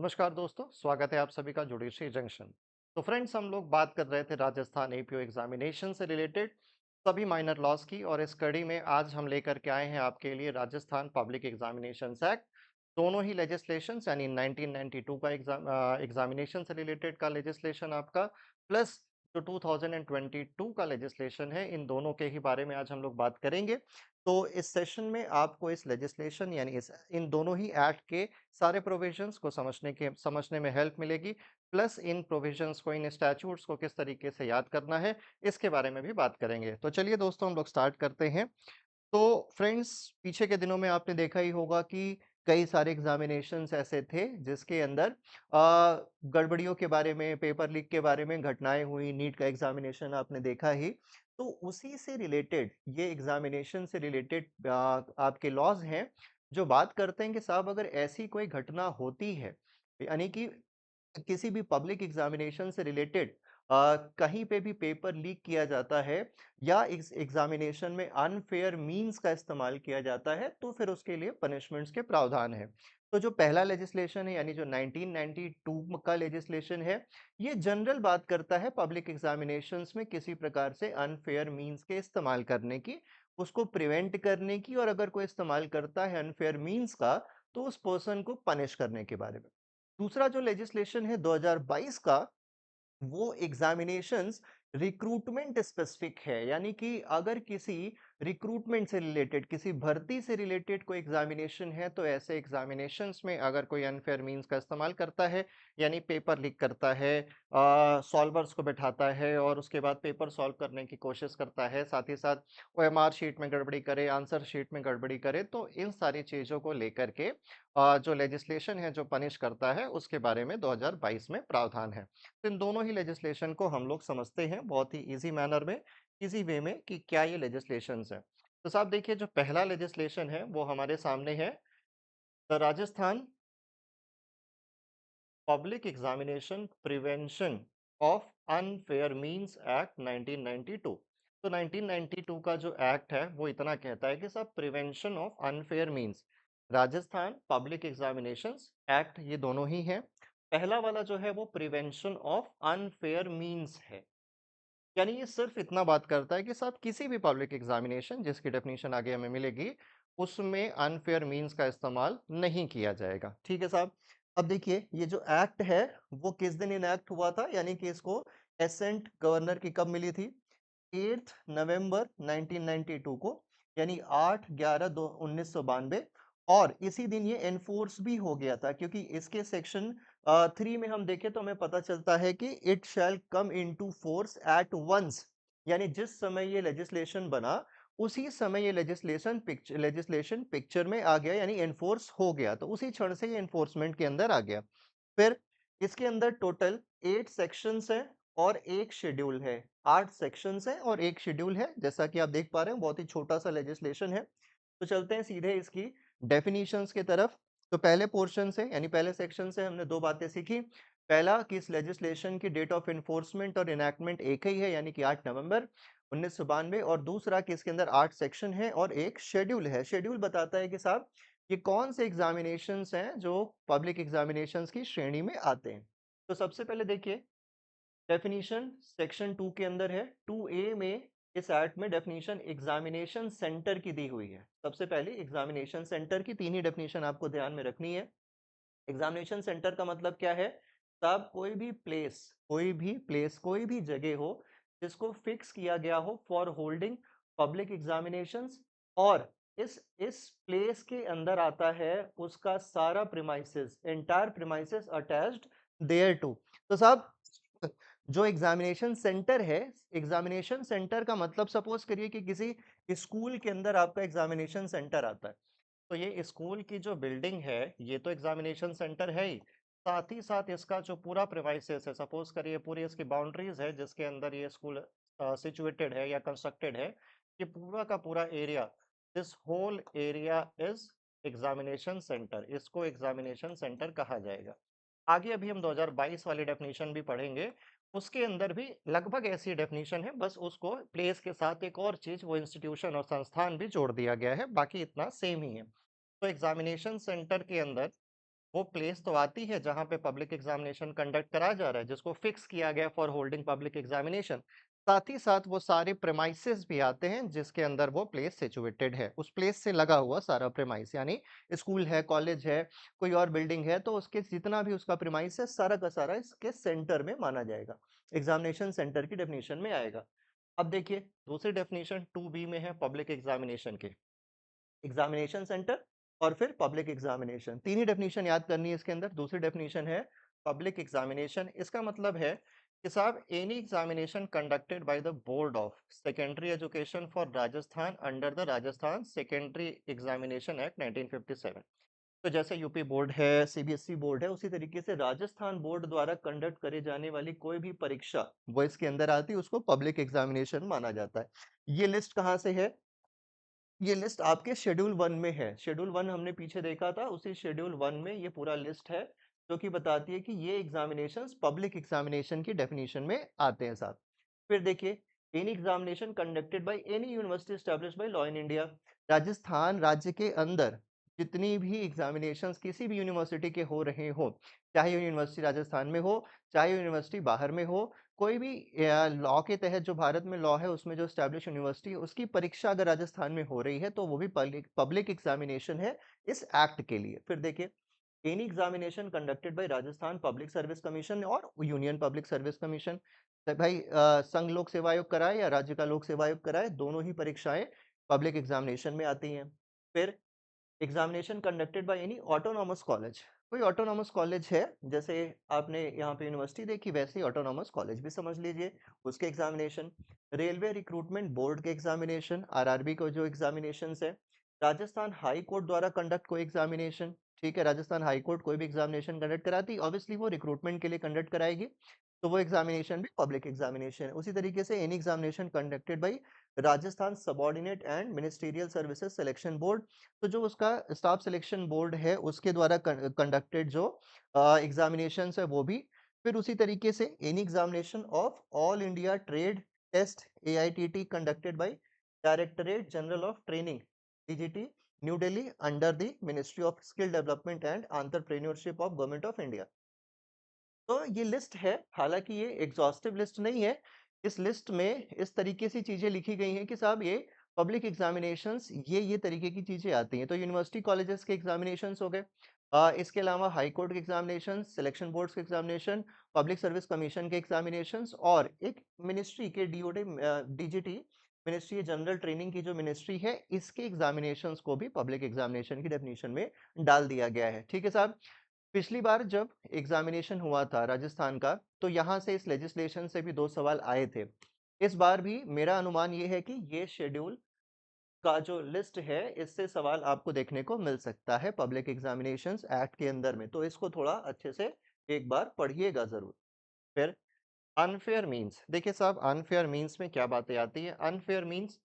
नमस्कार दोस्तों, स्वागत है आप सभी का जुडिशरी जंक्शन। तो फ्रेंड्स, हम लोग बात कर रहे थे राजस्थान एपीओ एग्जामिनेशन से रिलेटेड सभी माइनर लॉस की, और इस कड़ी में आज हम लेकर के आए हैं आपके लिए राजस्थान पब्लिक एग्जामिनेशंस एक्ट। दोनों ही लेजिस्लेशंस यानी 1992 का एग्जामिनेशन से रिलेटेड का लेजिस्लेशन आपका, प्लस जो 2022 का लेजिस्लेशन है, इन दोनों के ही बारे में आज हम लोग बात करेंगे। तो इस सेशन में आपको इस लेजिस्लेशन यानी इस इन दोनों ही एक्ट के सारे प्रोविजंस को समझने में हेल्प मिलेगी। प्लस इन प्रोविजंस को, इन स्टैट्यूट्स को किस तरीके से याद करना है, इसके बारे में भी बात करेंगे। तो चलिए दोस्तों, हम लोग स्टार्ट करते हैं। तो फ्रेंड्स, पीछे के दिनों में आपने देखा ही होगा कि कई सारे एग्जामिनेशंस ऐसे थे जिसके अंदर गड़बड़ियों के बारे में, पेपर लीक के बारे में घटनाएं हुई। नीट का एग्जामिनेशन आपने देखा ही। तो उसी से रिलेटेड, ये एग्जामिनेशन से रिलेटेड आपके लॉज हैं जो बात करते हैं कि साहब, अगर ऐसी कोई घटना होती है, यानी कि किसी भी पब्लिक एग्जामिनेशन से रिलेटेड कहीं पे भी पेपर लीक किया जाता है या इस एग्जामिनेशन में अनफेयर मींस का इस्तेमाल किया जाता है, तो फिर उसके लिए पनिशमेंट्स के प्रावधान है। तो जो पहला लेजिस्लेशन है, यानी जो 1992 का लेजिस्लेशन है, ये जनरल बात करता है पब्लिक एग्जामिनेशंस में किसी प्रकार से अनफेयर मींस के इस्तेमाल करने की, उसको प्रिवेंट करने की, और अगर कोई इस्तेमाल करता है अनफेयर मींस का, तो उस पर्सन को पनिश करने के बारे में। दूसरा जो लेजिस्लेशन है 2022 का, वो एग्जामिनेशंस रिक्रूटमेंट स्पेसिफिक है, यानी कि अगर किसी रिक्रूटमेंट से रिलेटेड, किसी भर्ती से रिलेटेड कोई एग्जामिनेशन है, तो ऐसे एग्जामिनेशंस में अगर कोई अनफेयर मींस का इस्तेमाल करता है, यानी पेपर लीक करता है, सॉल्वर्स को बैठाता है और उसके बाद पेपर सॉल्व करने की कोशिश करता है, साथ ही साथ ओएमआर शीट में गड़बड़ी करे, आंसर शीट में गड़बड़ी करे, तो इन सारी चीजों को लेकर के जो लेजिस्लेशन है जो पनिश करता है, उसके बारे में 2022 में प्रावधान है। तो इन दोनों ही लेजिस्लेशन को हम लोग समझते हैं बहुत ही इजी मैनर में, इजी वे में, कि क्या ये लेजिस्लेशंस है। तो साहब देखिए, जो पहला लेजिस्लेशन है वो हमारे सामने है, the Rajasthan public examination prevention of unfair means act 1992। तो 1992 का जो एक्ट है वो इतना कहता है कि सब prevention of unfair means, Rajasthan public examinations act, ये दोनों ही हैं। पहला वाला जो है वो प्रिवेंशन ऑफ अनफेयर मींस है, यानी ये सिर्फ इतना बात करता है कि साहब, किसी भी पब्लिक एग्जामिनेशन जिसकी डेफिनेशन आगे हमें मिलेगी, उसमें अनफेयर मींस का इस्तेमाल नहीं किया जाएगा। ठीक है साहब। अब देखिए, ये जो एक्ट है वो किस दिन इनैक्ट हुआ था, यानी कि इसको एसेंट गवर्नर की कब मिली थी? 8 नवंबर 1992 को, यानी 8/11/1992। और इसी दिन ये एनफोर्स भी हो गया था, क्योंकि इसके सेक्शन 3 में हम देखें तो हमें पता चलता है कि it shall come into force at once, यानी जिस समय ये लेजिस्लेशन बना, उसी समय ये लेजिस्लेशन पिक्चर में आ गया, यानी एनफोर्स हो गया, तो उसी क्षण से ये एनफोर्समेंट के अंदर आ गया। फिर इसके अंदर टोटल 8 सेक्शंस हैं और एक शेड्यूल है। 8 सेक्शंस हैं और एक शेड्यूल है, जैसा कि आप देख पा रहे हैं, बहुत ही छोटा सा लेजिस्लेशन है। तो चलते हैं सीधे इसकी डेफिनेशंस की तरफ। तो पहले पोर्शन से, यानी पहले सेक्शन से हमने दो बातें सीखी। पहला कि इस लेजिस्लेशन की डेट ऑफ एनफोर्समेंट और इनैक्टमेंट एक ही है, यानी कि 8 नवंबर 1992। और दूसरा कि इसके अंदर 8 सेक्शन है और एक शेड्यूल है। शेड्यूल बताता है कि साहब, ये कौन से एग्जामिनेशंस हैं जो पब्लिक एग्जामिनेशंस की श्रेणी में आते हैं। तो सबसे पहले देखिए, डेफिनीशन सेक्शन 2 के अंदर है। 2A में, इस एक्ट में डेफिनीशन एग्जामिनेशन सेंटर की दी हुई है। सबसे पहले एग्जामिनेशन सेंटर की तीन ही डेफिनीशन आपको ध्यान में रखनी है। एग्जामिनेशन सेंटर का मतलब क्या है? साहब, कोई भी जगह हो जिसको फिक्स किया गया हो फॉर होल्डिंग पब्लिक एग्जामिनेशंस, और इस प्लेस के अंदर आता है उसका सारा premises, entire premises attached thereto. तो साहब, जो एग्जामिनेशन सेंटर है, एग्जामिनेशन सेंटर का मतलब, सपोज करिए कि किसी स्कूल के अंदर आपका एग्जामिनेशन सेंटर आता है, तो ये स्कूल की जो बिल्डिंग है, ये तो एग्जामिनेशन सेंटर है ही, साथ ही साथ इसका जो पूरा प्रिमाइसेस है, सपोज करिए पूरी इसकी बाउंड्रीज है जिसके अंदर ये स्कूल सिचुएटेड है या कंस्ट्रक्टेड है, ये पूरा का पूरा area, this whole area is examination centre, इसको एग्जामिनेशन सेंटर कहा जाएगा। आगे अभी हम 2022 वाली डेफिनेशन भी पढ़ेंगे, उसके अंदर भी लगभग ऐसी डेफिनेशन है, बस उसको प्लेस के साथ एक और चीज, वो इंस्टीट्यूशन और संस्थान भी जोड़ दिया गया है, बाकी इतना सेम ही है। तो एग्जामिनेशन सेंटर के अंदर वो प्लेस तो आती है जहाँ पे पब्लिक एग्जामिनेशन कंडक्ट कराया जा रहा है, जिसको फिक्स किया गया फॉर होल्डिंग पब्लिक एग्जामिनेशन। साथ ही साथ वो सारे प्रेमाइसेस भी आते हैं जिसके अंदर वो प्लेस सिचुएटेड है। उस प्लेस से लगा हुआ सारा प्रेमाइस, यानी स्कूल है, कॉलेज है, कोई और बिल्डिंग है, तो उसके जितना भी उसका प्रेमाइस है, सारा का सारा इसके सेंटर में माना जाएगा। एग्जामिनेशन सेंटर की डेफिनेशन में आएगा। अब देखिए, दूसरी डेफिनेशन 2B में है पब्लिक एग्जामिनेशन के। एग्जामिनेशन सेंटर और फिर पब्लिक एग्जामिनेशन, तीन ही डेफिनेशन याद करनी है इसके अंदर। दूसरी डेफिनेशन है पब्लिक एग्जामिनेशन, इसका मतलब है कि साहब any examination conducted by the board of secondary education for Rajasthan under the Rajasthan secondary examination act 1957। तो जैसे यूपी बोर्ड है, सीबीएसई बोर्ड है, उसी तरीके से राजस्थान बोर्ड द्वारा कंडक्ट करे जाने वाली कोई भी परीक्षा वो इसके अंदर आती है, उसको पब्लिक एग्जामिनेशन माना जाता है। ये लिस्ट कहाँ से है? ये लिस्ट आपके शेड्यूल 1 में है। शेड्यूल 1 हमने पीछे देखा था, उसी शेड्यूल 1 में ये पूरा लिस्ट है, जो कि बताती है कि ये एग्जामिनेशंस पब्लिक एग्जामिनेशन की डेफिनेशन में आते हैं साहब। फिर देखिए, any examination conducted by any university established by law in India. Rajasthan राज्य के अंदर जितनी भी एग्जामिनेशंस किसी भी यूनिवर्सिटी के हो रहे हो, चाहे यूनिवर्सिटी राजस्थान में हो, चाहे यूनिवर्सिटी बाहर में हो, कोई भी लॉ के तहत, जो भारत में लॉ है उसमें जो एस्टैब्लिश यूनिवर्सिटी है, उसकी परीक्षा अगर राजस्थान में हो रही है तो वो भी पब्लिक पब्लिक एग्जामिनेशन है इस एक्ट के लिए। फिर देखिए, any examination conducted by Rajasthan public service commission और यूनियन पब्लिक सर्विस कमीशन। तो भाई संघ लोक सेवा आयोग कराए या राज्य का लोक सेवा आयोग कराए, दोनों ही परीक्षाएं पब्लिक एग्जामिनेशन में आती हैं। फिर examination conducted by any autonomous college. कोई ऑटोनॉमस कॉलेज है, जैसे आपने यहाँ पे यूनिवर्सिटी देखी, वैसे ही ऑटोनॉमस कॉलेज भी समझ लीजिए, उसके एग्जामिनेशन। रेलवे रिक्रूटमेंट बोर्ड के एग्जामिनेशन, आरआरबी को जो एग्जामिनेशन है। राजस्थान हाई कोर्ट द्वारा कंडक्ट कोई एग्जामिनेशन, ठीक है, राजस्थान हाई कोर्ट कोई भी एग्जामिनेशन कंडक्ट कराती, ऑब्वियसली वो रिक्रूटमेंट के लिए कंडक्ट कराएगी, तो वो एग्जामिनेशन भी पब्लिक एग्जामिनेशन है। उसी तरीके से any examination conducted by Rajasthan subordinate and ministerial services selection board, तो जो उसका स्टाफ सिलेक्शन बोर्ड है उसके द्वारा कंडक्टेड जो एग्जामिनेशंस है वो भी। फिर उसी तरीके से any examination of all India trade test AITT conducted by directorate general of training DGT new Delhi under the ministry of skill development and entrepreneurship of government of India. तो ये लिस्ट है, हालांकि ये एग्जॉस्टिव लिस्ट नहीं है। इस list में इस तरीके से चीजें लिखी गई हैं कि साहब ये पब्लिक एग्जामिनेशंस ये तरीके की चीजें आती हैं। तो यूनिवर्सिटी कॉलेजेस के एग्जामिनेशंस हो गए, इसके अलावा हाई कोर्ट के एग्जामिनेशन, सिलेक्शन बोर्ड्स के एग्जामिनेशन, पब्लिक सर्विस कमीशन के एग्जामिनेशंस, और एक मिनिस्ट्री के DoD DGT ministry general training की जो मिनिस्ट्री है, इसके एग्जामिनेशंस को भी पब्लिक एग्जामिनेशन की डेफिनेशन में डाल दिया गया है। ठीक है साहब। पिछली बार जब एग्जामिनेशन हुआ था राजस्थान का, तो यहाँ से इस लेजिस्लेशन से भी दो सवाल आए थे। इस बार भी मेरा अनुमान ये है कि ये शेड्यूल का जो लिस्ट है, इससे सवाल आपको देखने को मिल सकता है पब्लिक एग्जामिनेशंस एक्ट के अंदर में, तो इसको थोड़ा अच्छे से एक बार पढ़िएगा जरूर। फिर अनफेयर मीन्स, देखिए साहब अनफेयर मीन्स में क्या बातें आती है। अनफेयर मीन्स,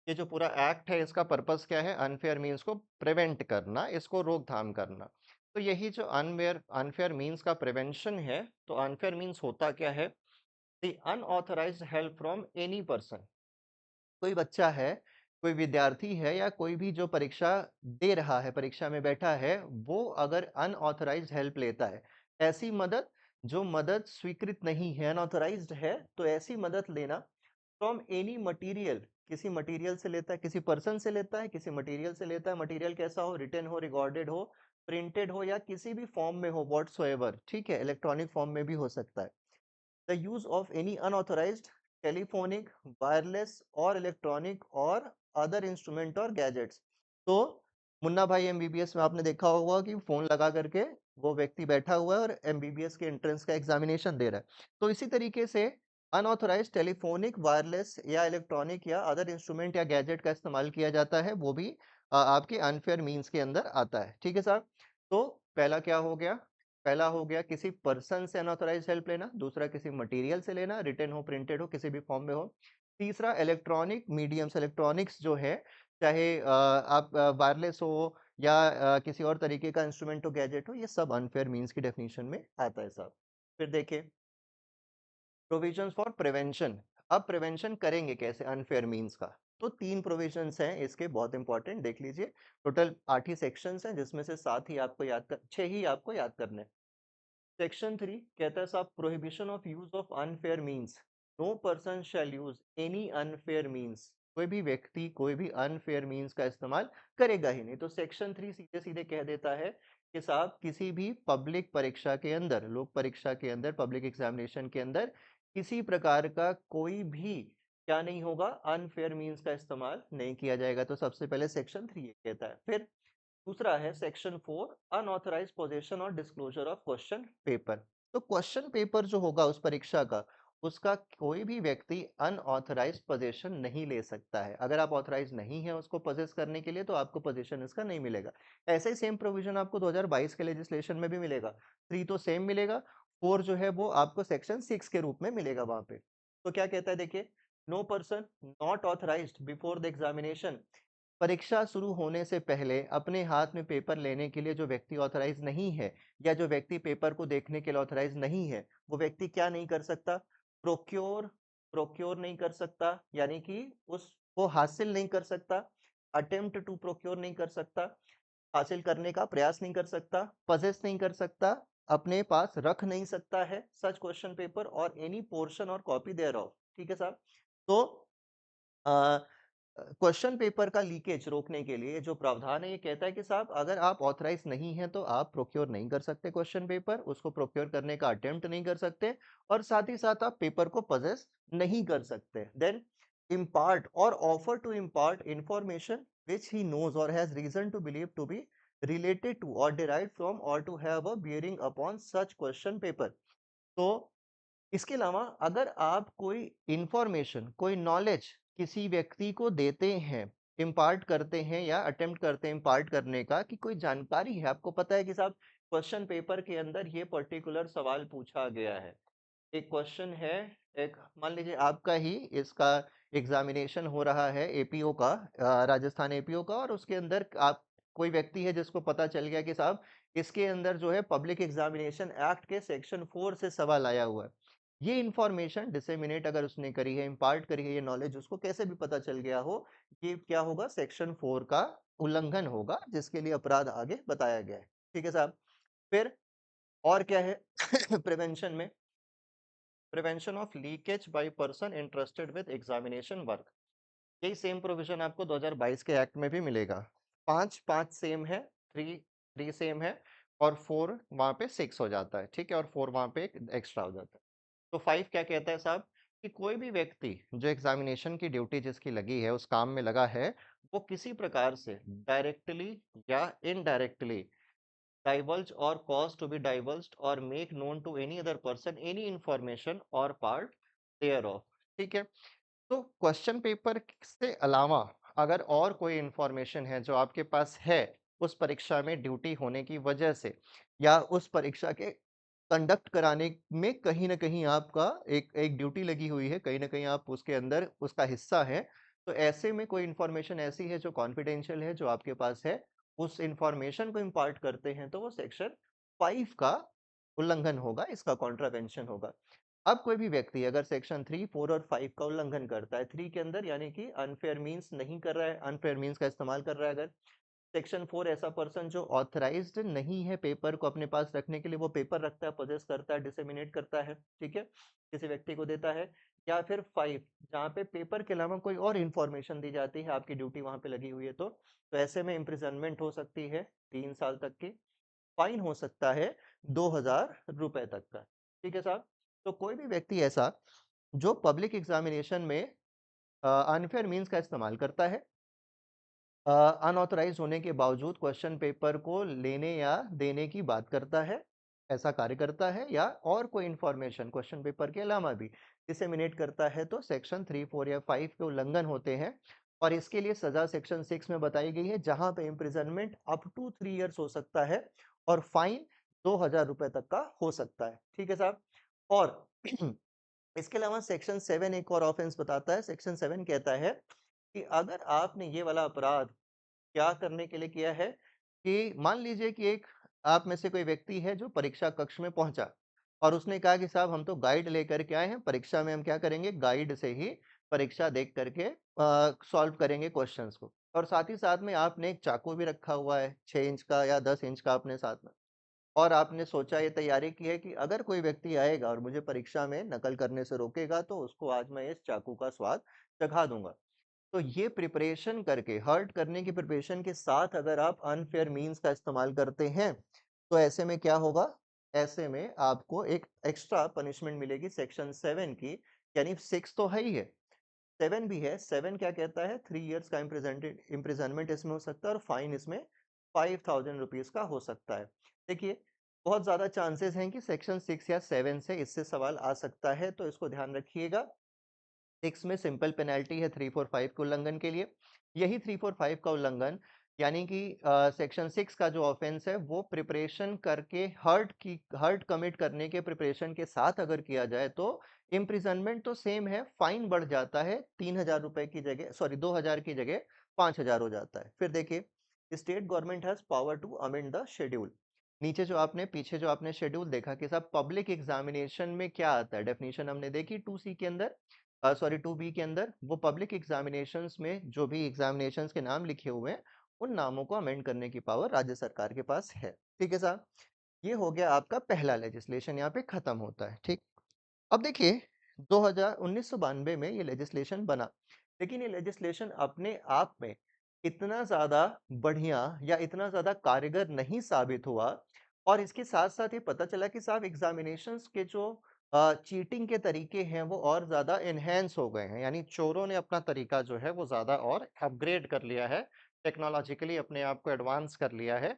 ये जो पूरा एक्ट है इसका पर्पस क्या है? अनफेयर मीन्स को प्रिवेंट करना, इसको रोकथाम करना। तो यही जो अनवेयर अनफेयर मीन्स का प्रिवेंशन है, तो अनफेयर मीन्स होता क्या है? The unauthorised help from any person. कोई बच्चा है, कोई विद्यार्थी है, या कोई भी जो परीक्षा दे रहा है, परीक्षा में बैठा है, वो अगर अनऑथराइज्ड हेल्प लेता है, ऐसी मदद जो मदद स्वीकृत नहीं है, अनऑथराइज्ड है, तो ऐसी मदद लेना फ्रॉम एनी मटेरियल, किसी मटेरियल से लेता है, किसी पर्सन से लेता है, किसी मटेरियल से लेता है। मटेरियल कैसा हो? रिटन हो, रिकॉर्डेड हो, प्रिंटेड हो, या किसी भी फॉर्म में हो, व्हाट्सोएवर, ठीक है, इलेक्ट्रॉनिक फॉर्म में भी हो सकता है। The use of any unauthorised telephonic, wireless और इलेक्ट्रॉनिक और अदर इंस्ट्रूमेंट और गैजेट्स। तो मुन्ना भाई एमबीबीएस में आपने देखा होगा कि फोन लगा करके वो व्यक्ति बैठा हुआ है और एमबीबीएस के एंट्रेंस का एग्जामिनेशन दे रहा है। तो इसी तरीके से अनऑथराइज्ड टेलीफोनिक, वायरलेस या इलेक्ट्रॉनिक या अदर इंस्ट्रूमेंट या गैजेट का इस्तेमाल किया जाता है, वो भी आपके अनफेयर मीन्स के अंदर आता है। ठीक है साहब। तो पहला क्या हो गया? पहला हो गया किसी पर्सन से अनऑथराइज हेल्प लेना, दूसरा किसी मटेरियल से लेना, रिटन हो, प्रिंटेड हो, किसी भी फॉर्म में हो। तीसरा इलेक्ट्रॉनिक मीडियम्स, इलेक्ट्रॉनिक्स जो है, चाहे आप वायरलेस हो या किसी और तरीके का इंस्ट्रूमेंट हो, गैजेट हो, ये सब अनफेयर मीन्स की डेफिनेशन में आता है साहब। फिर देखिए, प्रोविजंस फॉर प्रिवेंशन। अब प्रिवेंशन करेंगे कैसे अनफेयर मीन्स का? तो 3 प्रोविजंस हैं इसके बहुत इंपॉर्टेंट, देख लीजिए। टोटल 8 ही सेक्शंस हैं जिसमें से 7 ही आपको याद कर 6 ही आपको याद करने हैं। सेक्शन 3 कहता है साहब, prohibition of use of unfair means. No person shall use any unfair means. कोई भी व्यक्ति कोई भी अनफेयर मीन्स का इस्तेमाल करेगा ही नहीं। तो सेक्शन 3 सीधे सीधे कह देता है कि साहब किसी भी पब्लिक परीक्षा के अंदर, लोक परीक्षा के अंदर, पब्लिक एग्जामिनेशन के अंदर किसी प्रकार का कोई भी क्या नहीं होगा, अनफेयर मीन्स का इस्तेमाल नहीं किया जाएगा। तो सबसे पहले सेक्शन 3 ये कहता है। फिर दूसरा है सेक्शन 4, अनऑथराइज्ड पोजीशन और डिस्क्लोजर ऑफ क्वेश्चन पेपर। तो क्वेश्चन पेपर जो होगा उस परीक्षा का, उसका कोई भी व्यक्ति अनऑथराइज्ड पोजीशन नहीं ले सकता है। अगर आप ऑथराइज नहीं है उसको पोजेस करने के लिए तो आपको पोजीशन इसका नहीं मिलेगा। ऐसे ही सेम प्रोविजन आपको 2022 के लेजिस्लेशन में भी मिलेगा। 3 तो सेम मिलेगा, 4 जो है वो आपको सेक्शन 6 के रूप में मिलेगा वहां पे। तो क्या कहता है देखिए, no person not authorised before the examination. परीक्षा शुरू होने से पहले अपने हाथ में पेपर लेने के लिए जो व्यक्ति ऑथराइज नहीं है, या जो व्यक्ति पेपर को देखने के लिए ऑथराइज नहीं है, वो व्यक्ति क्या नहीं कर सकता, प्रोक्योर प्रोक्योर नहीं कर सकता, यानी कि उसको हासिल नहीं कर सकता, अटेम्प्ट टू प्रोक्योर नहीं कर सकता, हासिल करने का प्रयास नहीं कर सकता, पजेस नहीं कर सकता, अपने पास रख नहीं सकता है सच क्वेश्चन पेपर और एनी पोर्शन और कॉपी देयर ऑफ। ठीक है साहब। तो क्वेश्चन पेपर का लीकेज रोकने के लिए जो प्रावधान है, ये कहता है कि साहब अगर आप ऑथराइज नहीं हैं तो आप प्रोक्योर नहीं कर सकते क्वेश्चन पेपर, उसको प्रोक्योर करने का अटेम्प्ट नहीं कर सकते, और साथ ही साथ आप पेपर को पजेस नहीं कर सकते। देन इम्पार्ट और offer to impart information which he knows और has reason to believe to be related to or derived from or to have a bearing upon such question paper। तो इसके अलावा अगर आप कोई इंफॉर्मेशन, कोई नॉलेज किसी व्यक्ति को देते हैं, इम्पार्ट करते हैं या अटेम्प्ट करते हैं इम्पार्ट करने का, कि कोई जानकारी है, आपको पता है कि साहब क्वेश्चन पेपर के अंदर ये पर्टिकुलर सवाल पूछा गया है, एक क्वेश्चन है, एक मान लीजिए आपका ही इसका एग्जामिनेशन हो रहा है एपीओ का, राजस्थान एपीओ का, और उसके अंदर आप कोई व्यक्ति है जिसको पता चल गया कि साहब इसके अंदर जो है पब्लिक एग्जामिनेशन एक्ट के सेक्शन 4 से सवाल आया हुआ है। ये इंफॉर्मेशन डिसेमिनेट अगर उसने करी है, इम्पार्ट करी है, ये नॉलेज उसको कैसे भी पता चल गया हो, ये क्या होगा, सेक्शन 4 का उल्लंघन होगा, जिसके लिए अपराध आगे बताया गया है। ठीक है साहब। फिर और क्या है प्रिवेंशन में, prevention of leakage by person interested with examination work. यही सेम प्रोविजन आपको 2022 के एक्ट में भी मिलेगा। 5 5 सेम है, 3 3 सेम है, और 4 वहां पे 6 हो जाता है। ठीक है, और 4 वहां पे एक एक्स्ट्रा हो जाता है। तो 5 क्या कहता है साहब, कि कोई भी व्यक्ति जो एग्जामिनेशन की ड्यूटी जिसकी लगी है, उस काम में लगा है, वो किसी प्रकार से डायरेक्टली या indirectly divulge or cause to be divulged or make known to any other person any information or part thereof। ठीक है। तो क्वेश्चन पेपर से अलावा अगर और कोई इंफॉर्मेशन है जो आपके पास है उस परीक्षा में ड्यूटी होने की वजह से, या उस परीक्षा के कंडक्ट कराने में कहीं ना कहीं आपका एक एक ड्यूटी लगी हुई है, कहीं ना कहीं आप उसके अंदर उसका हिस्सा है, तो ऐसे में कोई इंफॉर्मेशन ऐसी है जो कॉन्फिडेंशियल है, जो आपके पास है, उस इंफॉर्मेशन को इम्पार्ट करते हैं, तो वो सेक्शन 5 का उल्लंघन होगा, इसका कॉन्ट्रावेंशन होगा। अब कोई भी व्यक्ति अगर सेक्शन 3, 4 और 5 का उल्लंघन करता है, 3 के अंदर यानी कि अनफेयर मीन्स नहीं कर रहा है, अनफेयर मीन्स का इस्तेमाल कर रहा है, अगर सेक्शन 4 ऐसा पर्सन जो ऑथराइज्ड नहीं है पेपर को अपने पास रखने के लिए, वो पेपर रखता है, पोजेस करता है, डिसेमिनेट करता है, ठीक है, किसी व्यक्ति को देता है, या फिर 5 जहाँ पे पेपर के अलावा कोई और इंफॉर्मेशन दी जाती है, आपकी ड्यूटी वहां पे लगी हुई है, तो ऐसे में इम्प्रिजनमेंट हो सकती है 3 साल तक की, फाइन हो सकता है 2000 रुपए तक का। ठीक है साहब। तो कोई भी व्यक्ति ऐसा जो पब्लिक एग्जामिनेशन में अनफेयर मीन्स का इस्तेमाल करता है, अनऑथराइज होने के बावजूद क्वेश्चन पेपर को लेने या देने की बात करता है, ऐसा कार्य करता है, या और कोई इंफॉर्मेशन क्वेश्चन पेपर के अलावा भी डिसेमिनेट करता है, तो सेक्शन 3, 4 या 5 के उल्लंघन होते हैं, और इसके लिए सजा सेक्शन 6 में बताई गई है, जहां पे इम्प्रिजनमेंट अप टू 3 इयर्स हो सकता है, और फाइन 2000 रुपए तक का हो सकता है। ठीक है साहब। और इसके अलावा सेक्शन 7 एक और ऑफेंस बताता है। सेक्शन 7 कहता है कि अगर आपने ये वाला अपराध क्या करने के लिए किया है, कि मान लीजिए कि एक आप में से कोई व्यक्ति है जो परीक्षा कक्ष में पहुंचा, और उसने कहा कि साहब हम तो गाइड लेकर के आए हैं, परीक्षा में हम क्या करेंगे, गाइड से ही परीक्षा देख करके सॉल्व करेंगे क्वेश्चंस को। और साथ ही साथ में आपने एक चाकू भी रखा हुआ है, 6 इंच का या 10 इंच का अपने साथ में। और आपने सोचा, ये तैयारी की है कि अगर कोई व्यक्ति आएगा और मुझे परीक्षा में नकल करने से रोकेगा, तो उसको आज मैं इस चाकू का स्वाद चखा दूँगा। तो ये प्रिपरेशन करके, हर्ट करने की प्रिपरेशन के साथ अगर आप अनफेयर मीन्स का इस्तेमाल करते हैं, तो ऐसे में क्या होगा? ऐसे में आपको एक एक्स्ट्रा पनिशमेंट मिलेगी सेक्शन 7 की, यानी 6 तो है ही है, 7 भी है। 7 क्या कहता है? 3 इयर्स का इम्प्रिजनमेंट इसमें हो सकता है और फाइन इसमें 5000 रुपीज़ का हो सकता है। देखिए, बहुत ज़्यादा चांसेस हैं कि सेक्शन 6 या 7 से इससे सवाल आ सकता है, तो इसको ध्यान रखिएगा। 6 में सिंपल पेनल्टी है 3, 4, 5 के उल्लंघन के लिए। यही 3, 4, 5 का उल्लंघन, यानी कि सेक्शन 6 का जो ऑफेंस है वो प्रिपरेशन करके हर्ट कमिट करने के प्रिपरेशन के साथ अगर किया जाए तो इम्प्रिजनमेंट तो सेम है, फाइन बढ़ जाता है 3000 रुपए की जगह, सॉरी 2000 की जगह 5000 हो जाता है। फिर देखिए, state government has power to amend the schedule. नीचे जो आपने पीछे जो आपने शेड्यूल देखा कि साहब पब्लिक एग्जामिनेशन में क्या आता है, डेफिनेशन हमने देखी 2C के अंदर, सॉरी 2B के अंदर। वो पब्लिक एग्जामिनेशंस में जो भी एग्जामिनेशंस के नाम लिखे हुए हैं, उन नामों को अमेंड करने की पावर राज्य सरकार के पास है। ठीक है साहब? ये हो गया आपका पहला लेजिस्लेशन, यहाँ पे खत्म होता है। ठीक। अब देखिए, 1992 में ये लेजिस्लेशन बना, लेकिन ये लेजिस्लेशन अपने आप में इतना ज्यादा बढ़िया या इतना ज्यादा कारगर नहीं साबित हुआ। और इसके साथ साथ ये पता चला कि साहब एग्जामिनेशंस के जो चीटिंग के तरीके हैं वो और ज्यादा एनहेंस हो गए हैं, यानी चोरों ने अपना तरीका जो है वो ज्यादा और अपग्रेड कर लिया है, टेक्नोलॉजिकली अपने आप को एडवांस कर लिया है।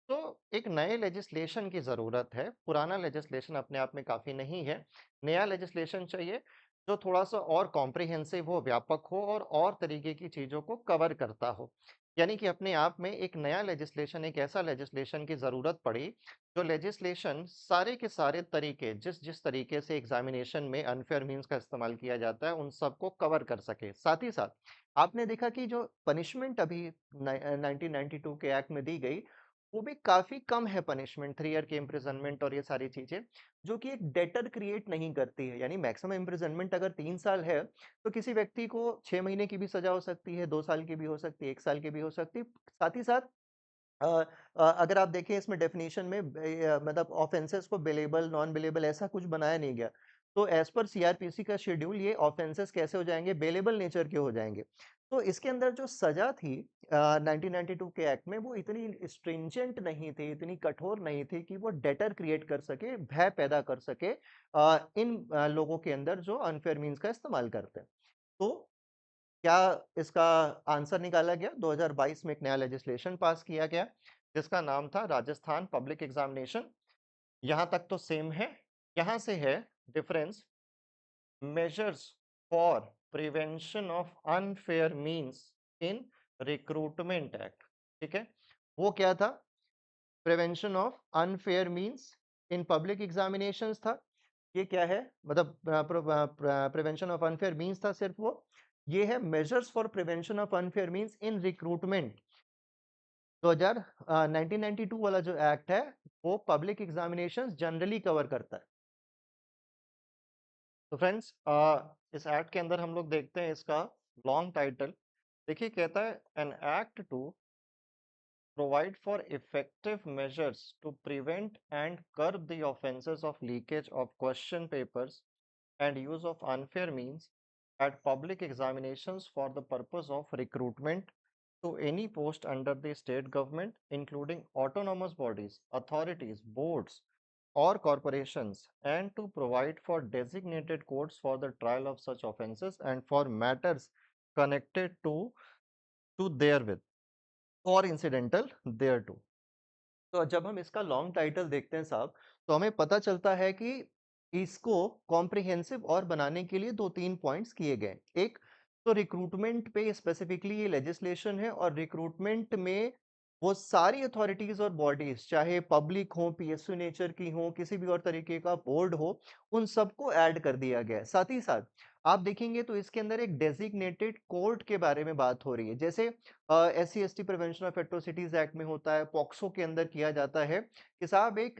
तो एक नए लेजिस्लेशन की जरूरत है, पुराना लेजिस्लेशन अपने आप में काफी नहीं है। नया लेजिस्लेशन चाहिए जो थोड़ा-सा और कॉम्प्रिहेंसिव हो, व्यापक हो और तरीके की चीज़ों को कवर करता हो। यानी कि अपने आप में एक नया लेजिस्लेशन, एक ऐसा लेजिस्लेशन की ज़रूरत पड़ी, जो लेजिस्लेशन सारे के सारे तरीके, जिस-जिस तरीके से एग्ज़ामिनेशन में अनफेयर मीन्स का इस्तेमाल किया जाता है, उन सबको कवर कर सके। साथ ही साथ आपने देखा कि जो पनिशमेंट अभी 1992 के एक्ट में दी गई, वो भी काफ़ी कम है पनिशमेंट, 3 ईयर की इम्प्रिज़नमेंट और ये सारी चीज़ें। जो कि एक डेटर क्रिएट नहीं करती है, यानी मैक्सिमम इम्प्रिजनमेंट अगर 3 साल है, तो किसी व्यक्ति को 6 महीने की भी सजा हो सकती है, 2 साल की भी हो सकती है, 1 साल की भी हो सकती है। साथ ही साथ अ अगर आप देखें इसमें डेफिनिशन में मतलब ऑफेंसेस को बिलेबल, नॉन बिलेबल ऐसा कुछ बनाया नहीं गया। तो एज़ पर सीआरपीसी का शेड्यूल ये ऑफेंसेस कैसे हो जाएँगे? बेलेबल नेचर के हो जाएँगे। तो इसके अंदर जो सज़ा थी 1992 के एक्ट में, वो इतनी स्ट्रिंजेंट नहीं थी, इतनी कठोर नहीं थी कि वो डेटर क्रिएट कर सके, भय पैदा कर सके इन लोगों के अंदर जो अनफेयर मीन्स का इस्तेमाल करते हैं। तो क्या इसका आंसर निकाला गया? 2022 में एक नया लेजिस्लेशन पास किया गया, जिसका नाम था राजस्थान पब्लिक एग्जामिनेशन। यहाँ तक तो सेम है। यहाँ से है difference, measures for prevention of unfair means in recruitment act. ठीक है? वो क्या था? Prevention of unfair means in public examinations था। ये क्या है? मतलब प्रिवेंशन ऑफ अनफेयर मीन्स था सिर्फ वो। ये है measures for prevention of unfair means in recruitment. 2000 1992 वाला जो एक्ट है, वो पब्लिक एग्जामिनेशंस जनरली कवर करता है। तो फ्रेंड्स, इस एक्ट के अंदर हम लोग देखते हैं इसका लॉन्ग टाइटल। देखिए, कहता है an act to provide for effective measures to prevent and curb the offences of leakage of question papers and use of unfair means at public examinations for the purpose of recruitment to any post under the state government, including autonomous bodies, authorities, boards, or corporations, and to provide for designated courts for the trial of such offences and for matters connected to therewith or incidental thereto। तो जब हम इसका long title देखते हैं साहब, तो हमें पता चलता है कि इसको कॉम्प्रिहेंसिव और बनाने के लिए 2-3 पॉइंट्स किए गए। एक तो रिक्रूटमेंट पे स्पेसिफिकली ये लेजिस्लेशन है, और रिक्रूटमेंट में वो सारी अथॉरिटीज और बॉडीज, चाहे पब्लिक हो, पीएसयू नेचर की हो, किसी भी और तरीके का बोर्ड हो, उन सबको ऐड कर दिया गया है। साथ ही साथ आप देखेंगे तो इसके अंदर एक डेज़िग्नेटेड कोर्ट के बारे में बात हो रही है। जैसे SC-ST prevention of atrocities act में होता है, पॉक्सो के अंदर किया जाता है कि साहब एक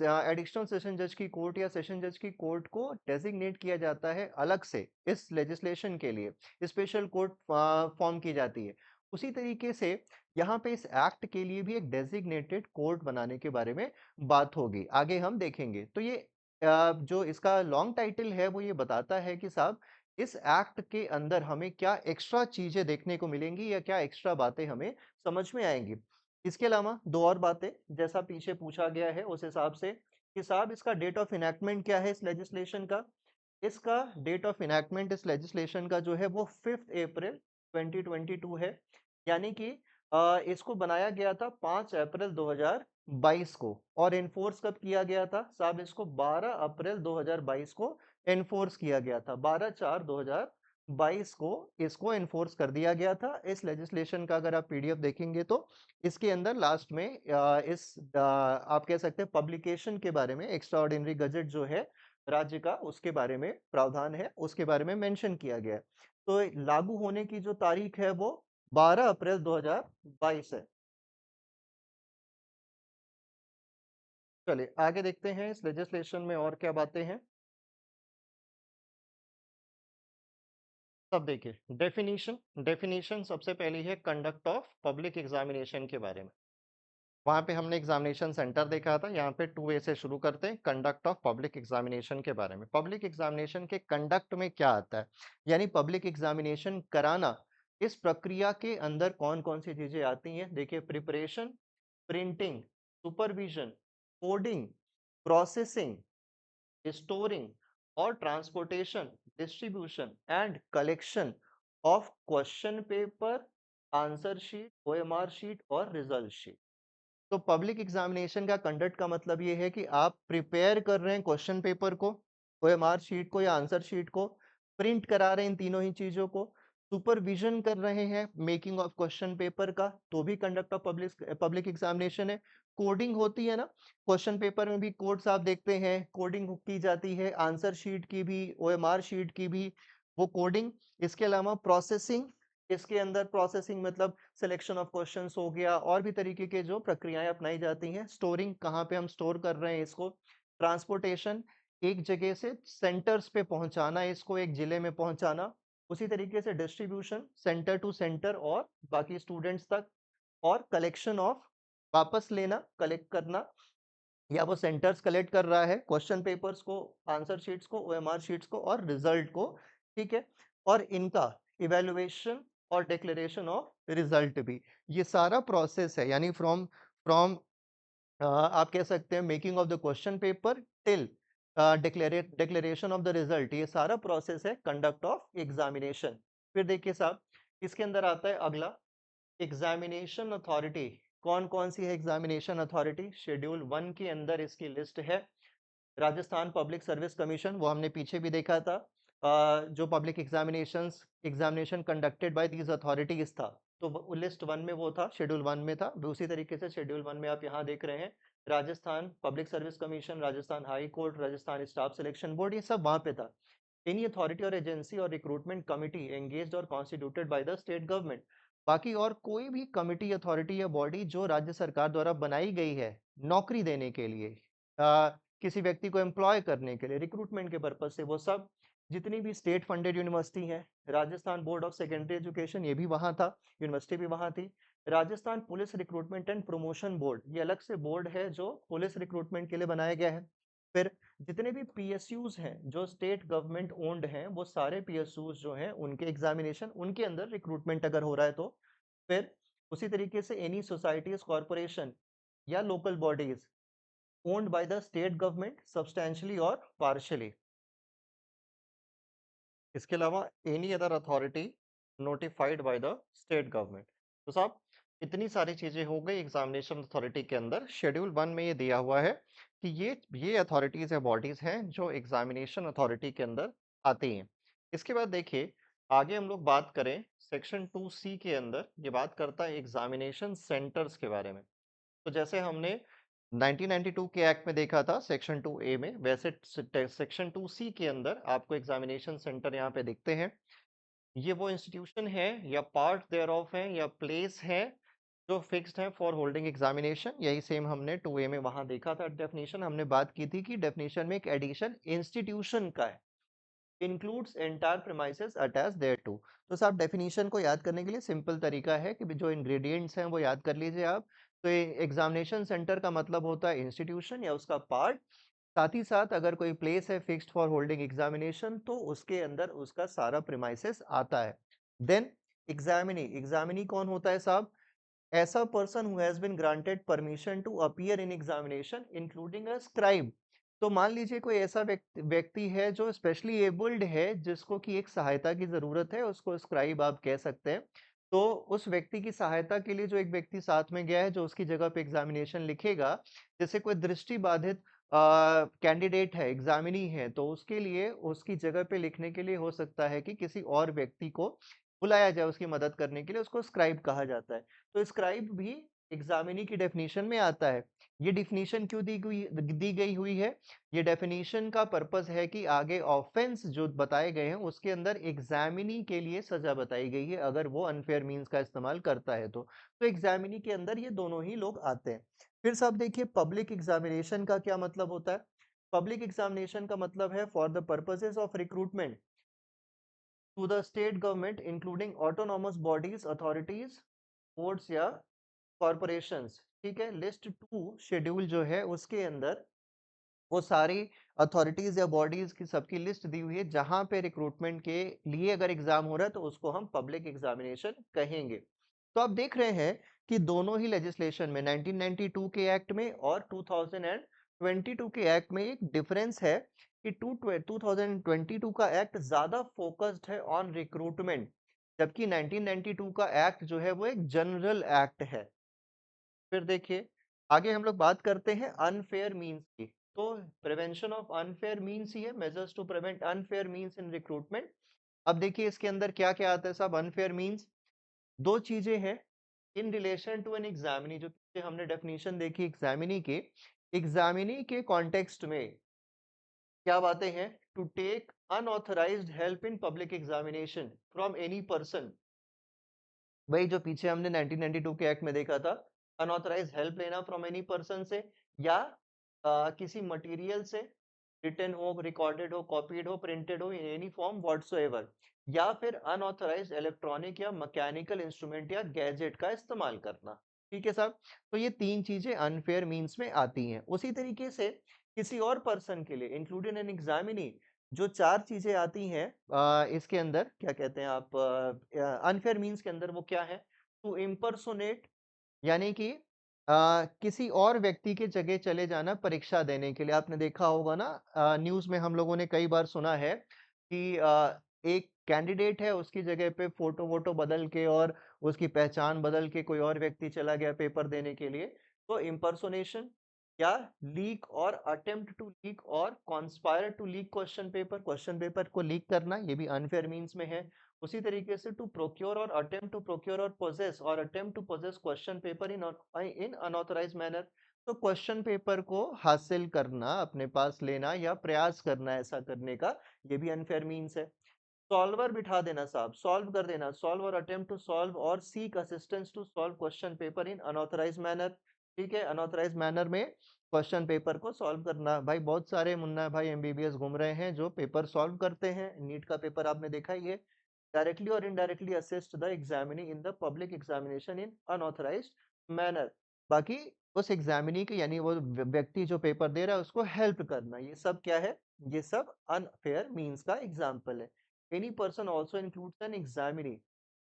एडिशनल सेशन जज की कोर्ट या सेशन जज की कोर्ट को डेज़िग्नेट किया जाता है अलग से इस लेजिस्लेशन के लिए, स्पेशल कोर्ट फ़ॉर्म की जाती है। उसी तरीके से यहाँ पे इस एक्ट के लिए भी एक डेज़िग्नेटेड कोर्ट बनाने के बारे में बात होगी, आगे हम देखेंगे। तो ये जो इसका लॉन्ग टाइटल है वो ये बताता है कि साहब इस एक्ट के अंदर हमें क्या एक्स्ट्रा चीजें देखने को मिलेंगी या क्या एक्स्ट्रा बातें हमें समझ में आएंगी। इसके अलावा दो और बातें जैसा पीछे पूछा गया है उस हिसाब से कि साहब इसका डेट ऑफ इनैक्टमेंट क्या है इस लेजिस्लेशन का। इसका डेट ऑफ इनैक्टमेंट इस लेजिस्लेशन का जो है वो 5 अप्रैल 2022 है। यानी कि इसको बनाया गया था 5 अप्रैल 2022 को और एनफोर्स कब किया गया था साहब इसको 12 अप्रैल 2022 को एनफोर्स किया गया था। 12/4/2022 को इसको एनफोर्स कर दिया गया था। इस लेजिस्लेशन का अगर आप पीडीएफ देखेंगे तो इसके अंदर लास्ट में आप कह सकते हैं पब्लिकेशन के बारे में एक्स्ट्रा ऑर्डिनरी गजेट जो है राज्य का उसके बारे में प्रावधान है उसके बारे में मेंशन किया गया है। तो लागू होने की जो तारीख है वो 12 अप्रैल 2022 है। चलिए आगे देखते हैं इस लेजिस्लेशन में और क्या बातें हैं। तब देखिए डेफिनेशन डेफिनेशन सबसे पहली है कंडक्ट ऑफ पब्लिक एग्जामिनेशन के बारे में। वहां पे हमने एग्जामिनेशन सेंटर देखा था, यहाँ पे 2A से शुरू करते हैं कंडक्ट ऑफ पब्लिक एग्जामिनेशन के बारे में। पब्लिक एग्जामिनेशन के कंडक्ट में क्या आता है, यानी पब्लिक एग्जामिनेशन कराना, इस प्रक्रिया के अंदर कौन कौन सी चीजें आती हैं। देखिए preparation, printing, supervision, coding, processing, storing और transportation, distribution and collection of question paper, answer sheet, OMR sheet और रिजल्ट शीट। तो पब्लिक एग्जामिनेशन का कंडक्ट का मतलब ये है कि आप प्रिपेयर कर रहे हैं क्वेश्चन पेपर को, ओएमआर शीट को या आंसर शीट को, प्रिंट करा रहे हैं इन तीनों ही चीजों को, सुपरविजन कर रहे हैं मेकिंग ऑफ क्वेश्चन पेपर का, तो भी conduct of public public examination है। कोडिंग होती है ना, क्वेश्चन पेपर में भी कोड्स आप देखते हैं, कोडिंग की जाती है, आंसर शीट की भी, ओएमआर शीट की भी वो कोडिंग। इसके अलावा प्रोसेसिंग, इसके अंदर प्रोसेसिंग मतलब सिलेक्शन ऑफ क्वेश्चंस हो गया और भी तरीके के जो प्रक्रियाएं अपनाई जाती हैं। स्टोरिंग, कहाँ पे हम स्टोर कर रहे हैं इसको। ट्रांसपोर्टेशन, एक जगह से सेंटर्स पे पहुंचाना, इसको एक जिले में पहुंचाना। उसी तरीके से डिस्ट्रीब्यूशन, सेंटर टू सेंटर और बाकी स्टूडेंट्स तक। और कलेक्शन ऑफ, वापस लेना, कलेक्ट करना, या वो सेंटर्स कलेक्ट कर रहा है क्वेश्चन पेपर्स को, आंसर शीट्स को, ओएमआर शीट्स को और रिजल्ट को। ठीक है, और इनका इवेल्युएशन और डिक्लेरेशन ऑफ रिजल्ट भी, ये सारा प्रोसेस है। यानी फ्रॉम फ्रॉम आप कह सकते हैं making of the question paper till declaration of the result, ये सारा प्रोसेस है कंडक्ट ऑफ एग्जामिनेशन। फिर देखिए साहब इसके अंदर आता है अगला, एग्जामिनेशन अथॉरिटी। कौन कौन सी है एग्जामिनेशन अथॉरिटी, शेड्यूल 1 के अंदर इसकी लिस्ट है। राजस्थान पब्लिक सर्विस कमीशन, वो हमने पीछे भी देखा था, जो public examination conducted by these authorities था। तो लिस्ट 1 में वो था, शेड्यूल 1 में था। उसी तरीके से शेड्यूल 1 में आप यहाँ देख रहे हैं Rajasthan public service commission, Rajasthan high court, Rajasthan staff selection board, ये सब वहां पे था। एनी अथॉरिटी और एजेंसी और रिक्रूटमेंट कमिटी एंगेज्ड और constituted by the state government, बाकी और कोई भी कमिटी, अथॉरिटी या बॉडी जो राज्य सरकार द्वारा बनाई गई है नौकरी देने के लिए, किसी व्यक्ति को एम्प्लॉय करने के लिए, रिक्रूटमेंट के पर्पज से, वो सब। जितनी भी स्टेट फंडेड यूनिवर्सिटी है, Rajasthan board of secondary education ये भी वहां था, यूनिवर्सिटी भी वहां थी। Rajasthan police recruitment and promotion board, ये अलग से बोर्ड है जो पुलिस रिक्रूटमेंट के लिए बनाया गया है। फिर जितने भी पीएसयूज हैं जो स्टेट गवर्नमेंट ओन्ड हैं, वो सारे पीएसयूज जो हैं उनके एग्जामिनेशन, उनके अंदर रिक्रूटमेंट अगर हो रहा है तो। फिर उसी तरीके से एनी सोसाइटीज, कॉरपोरेशन या local bodies owned by the state government substantially or partially। इसके अलावा any other authority notified by the state government. तो साहब इतनी सारी चीजें हो गई एग्जामिनेशन अथॉरिटी के अंदर। शेड्यूल 1 में ये दिया हुआ है कि ये अथॉरिटीज या बॉडीज हैं जो एग्जामिनेशन अथॉरिटी के अंदर आती हैं। इसके बाद देखिए आगे हम लोग बात करें सेक्शन 2C के अंदर, ये बात करता है एग्जामिनेशन सेंटर्स के बारे में। तो जैसे हमने 1992 के एक्ट में देखा था सेक्शन 2A में, वैसे सेक्शन 2C के अंदर आपको एग्जामिनेशन सेंटर यहाँ पे दिखते हैं। ये वो इंस्टीट्यूशन है या पार्ट देयर ऑफ है या प्लेस है जो फिक्स्ड है फॉर होल्डिंग एग्जामिनेशन। यही सेम हमने 2A में वहां देखा था डेफिनेशन। हमने बात की थी कि डेफिनेशन में एक एडिशन इंस्टीट्यूशन का है, includes entire premises attach thereto. तो साहब डेफिनेशन को याद करने के लिए सिंपल तरीका है कि जो इंग्रेडिएंट्स हैं वो याद कर लीजिए आप। तो एग्जामिनेशन सेंटर का मतलब होता है इंस्टीट्यूशन या उसका पार्ट। साथ ही साथ अगर कोई प्लेस है फिक्स्ड फॉर होल्डिंग एग्जामिनेशन तो उसके अंदर उसका सारा प्रीमाइसेस आता है। देन एग्जामिनी, एग्जामिनी कौन होता है साहब? ऐसा person who has been granted permission to appear in examination including a scribe. तो मान लीजिए कोई ऐसा व्यक्ति है जो स्पेशली एबल्ड है, जिसको कि एक सहायता की जरूरत है, उसको स्क्राइब आप कह सकते हैं। तो उस व्यक्ति की सहायता के लिए जो एक व्यक्ति साथ में गया है जो उसकी जगह पे एग्जामिनेशन लिखेगा, जैसे कोई दृष्टि बाधित कैंडिडेट है, एग्जामिनी है, तो उसके लिए उसकी जगह पे लिखने के लिए हो सकता है कि किसी और व्यक्ति को बुलाया जाए उसकी मदद करने के लिए, उसको स्क्राइब कहा जाता है। तो स्क्राइब भी एग्जामिनी की डेफिनेशन में आता है। ये डेफिनेशन क्यों दी गई हुई है? ये डेफिनेशन का पर्पस है कि आगे ऑफेंस जो बताए गए हैं उसके अंदर एग्जामिनी के लिए सजा बताई गई है अगर वो अनफेयर मींस का इस्तेमाल करता है तो एग्जामिनी के अंदर ये दोनों ही लोग आते हैं। फिर सब देखिए पब्लिक एग्जामिनेशन का क्या मतलब होता है। पब्लिक एग्जामिनेशन का मतलब है for the purposes of recruitment to the state government including autonomous bodies, authorities, boards या कॉरपोरेशंस। ठीक है, लिस्ट 2 शेड्यूल जो है उसके अंदर वो सारी अथॉरिटीज या बॉडीज की सबकी लिस्ट दी हुई है जहां पे रिक्रूटमेंट के लिए अगर एग्जाम हो रहा है तो उसको हम पब्लिक एग्जामिनेशन कहेंगे। तो आप देख रहे हैं कि दोनों ही लेजिस्लेशन में 1992 के एक्ट में और 2022 के एक्ट में एक डिफरेंस है कि 2022 का एक्ट ज्यादा फोकस्ड है ऑन रिक्रूटमेंट, जबकि 1992 का एक्ट जो है वो एक जनरल एक्ट है। फिर देखिए आगे हम लोग बात करते हैं अनफेयर मीन्स की। तो प्रिवेंशन ऑफ अनफेयर मीन्स ही है, measures to prevent unfair means in recruitment. अब देखिए इसके अंदर क्या क्या आता है साहब। अनफेयर मीन्स दो चीजें हैं in relation to an examinee, जो पीछे हमने डेफिनेशन देखी एग्जामिनी के कॉन्टेक्स्ट में क्या बातें हैं। To take unauthorised help in public examination from any person, वही जो पीछे हमने 1992 के एक्ट में देखा था, अनऑथराइज हेल्प लेना फ्रॉम एनी पर्सन से या किसी मटेरियल से, रिटन हो, रिकॉर्डेड हो, कॉपीड हो, प्रिंटेड हो, इन एनी फॉर्म व्हाटसोएवर, या फिर अनऑथराइज इलेक्ट्रॉनिक या मैकेनिकल इंस्ट्रूमेंट या गैजेट का इस्तेमाल करना। ठीक है साहब, तो ये तीन चीजें अनफेयर मीन्स में आती हैं। उसी तरीके से किसी और पर्सन के लिए इंक्लूडेड इन एग्जामिनी जो चार चीजें आती हैं इसके अंदर क्या कहते हैं आप अनफेयर मीन्स के अंदर, वो क्या है। टू इम्पर्सोनेट, यानी कि किसी और व्यक्ति के जगह चले जाना परीक्षा देने के लिए। आपने देखा होगा ना न्यूज़ में हम लोगों ने कई बार सुना है कि एक कैंडिडेट है उसकी जगह पे फोटो वोटो बदल के और उसकी पहचान बदल के कोई और व्यक्ति चला गया पेपर देने के लिए। तो इम्पर्सोनेशन या लीक और अटेम्प्ट टू लीक और conspire to leak question paper को लीक करना, ये भी अनफेयर मीन्स में है। उसी तरीके से टू प्रोक्योर और अटेम्प्ट टू प्रोक्योर और attempt to possess question paper in unauthorised manner. तो क्वेश्चन पेपर को हासिल करना, अपने पास लेना या प्रयास करना ऐसा करने का, ये भी अनफेयर मीन्स है। सॉल्वर बिठा देना साहब, सॉल्व कर देना, सॉल्व और अटेम्प्ट टू सॉल्व और seek assistance to solve question paper in unauthorised manner. ठीक है, अनऑथराइज्ड मैनर में क्वेश्चन पेपर को सॉल्व करना। भाई बहुत सारे मुन्ना भाई एमबीबीएस घूम रहे हैं जो पेपर सॉल्व करते हैं, नीट का पेपर आपने देखा ही है। डायरेक्टली और indirectly assist the examinee in the public examination in unauthorised manner. बाकी उस एग्जामिनी के यानी वो व्यक्ति जो पेपर दे रहा है उसको हेल्प करना, ये सब क्या है, ये सब अनफेयर मीन्स का एग्जाम्पल है। Any person also includes an examinee.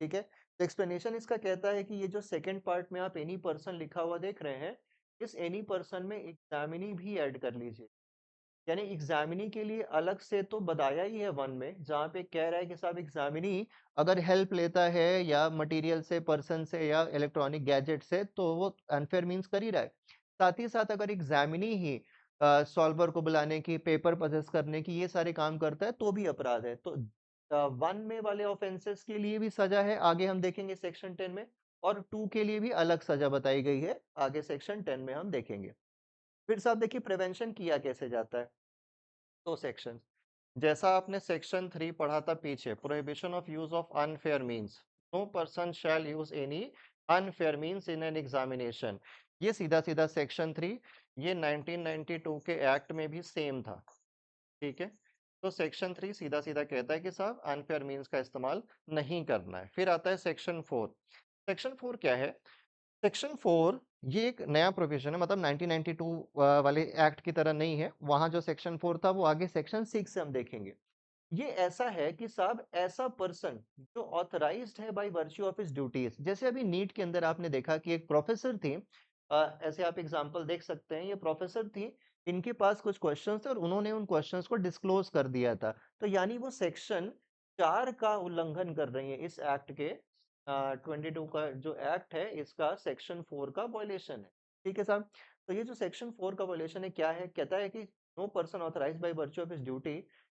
ठीक है, तो एक्सप्लेनेशन इसका कहता है कि ये जो सेकंड पार्ट में आप एनी पर्सन लिखा हुआ देख रहे हैं, इस एनी पर्सन में एग्जामिनी भी ऐड कर लीजिए। यानी एग्जामिनी के लिए अलग से तो बताया ही है वन में, जहाँ पे कह रहा है कि साहब एग्जामिनी अगर हेल्प लेता है या मटेरियल से, पर्सन से या इलेक्ट्रॉनिक गैजेट से तो वो अनफेयर मीन्स कर ही रहा है। साथ ही साथ अगर एग्जामिनी ही सॉल्वर को बुलाने की, पेपर प्रोसेस करने की, ये सारे काम करता है तो भी अपराध है। तो वन में वाले ऑफेंसेस के लिए भी सजा है, आगे हम देखेंगे सेक्शन 10 में, और 2 के लिए भी अलग सजा बताई गई है, आगे सेक्शन 10 में हम देखेंगे। फिर साहब देखिए प्रिवेंशन किया कैसे जाता है। तो सेक्शन जैसा आपने सेक्शन 3 पढ़ा था पीछे, prohibition of use of unfair means, no person shall use any unfair means in an examination. ये सीधा सीधा सेक्शन 3 ये 1992 के एक्ट में भी सेम था। ठीक है, तो सेक्शन 3 सीधा सीधा कहता है कि साहब अनफेयर मीन्स का इस्तेमाल नहीं करना है। फिर आता है सेक्शन 4। सेक्शन 4 क्या है? सेक्शन 4 ये एक नया प्रोविजन है, मतलब 1992 वाले एक्ट की तरह नहीं है। वहाँ जो सेक्शन 4 था वो आगे सेक्शन 6 से हम देखेंगे। ये ऐसा है कि साहब ऐसा पर्सन जो ऑथराइज्ड है bye virtue of his duties, जैसे अभी नीट के अंदर आपने देखा कि एक प्रोफेसर थी, ऐसे आप एग्जांपल देख सकते हैं, ये प्रोफेसर थी, इनके पास कुछ क्वेश्चंस थे और उन्होंने उन क्वेश्चंस को डिस्क्लोज कर दिया था, तो यानी वो सेक्शन 4 का उल्लंघन कर रही है इस एक्ट के। 22 का जो एक्ट है इसका सेक्शन 4 का वॉयलेशन है। ठीक है साहब, तो ये जो सेक्शन 4 का वॉयलेशन है क्या है, कहता है कि no person authorised by virtue of his duty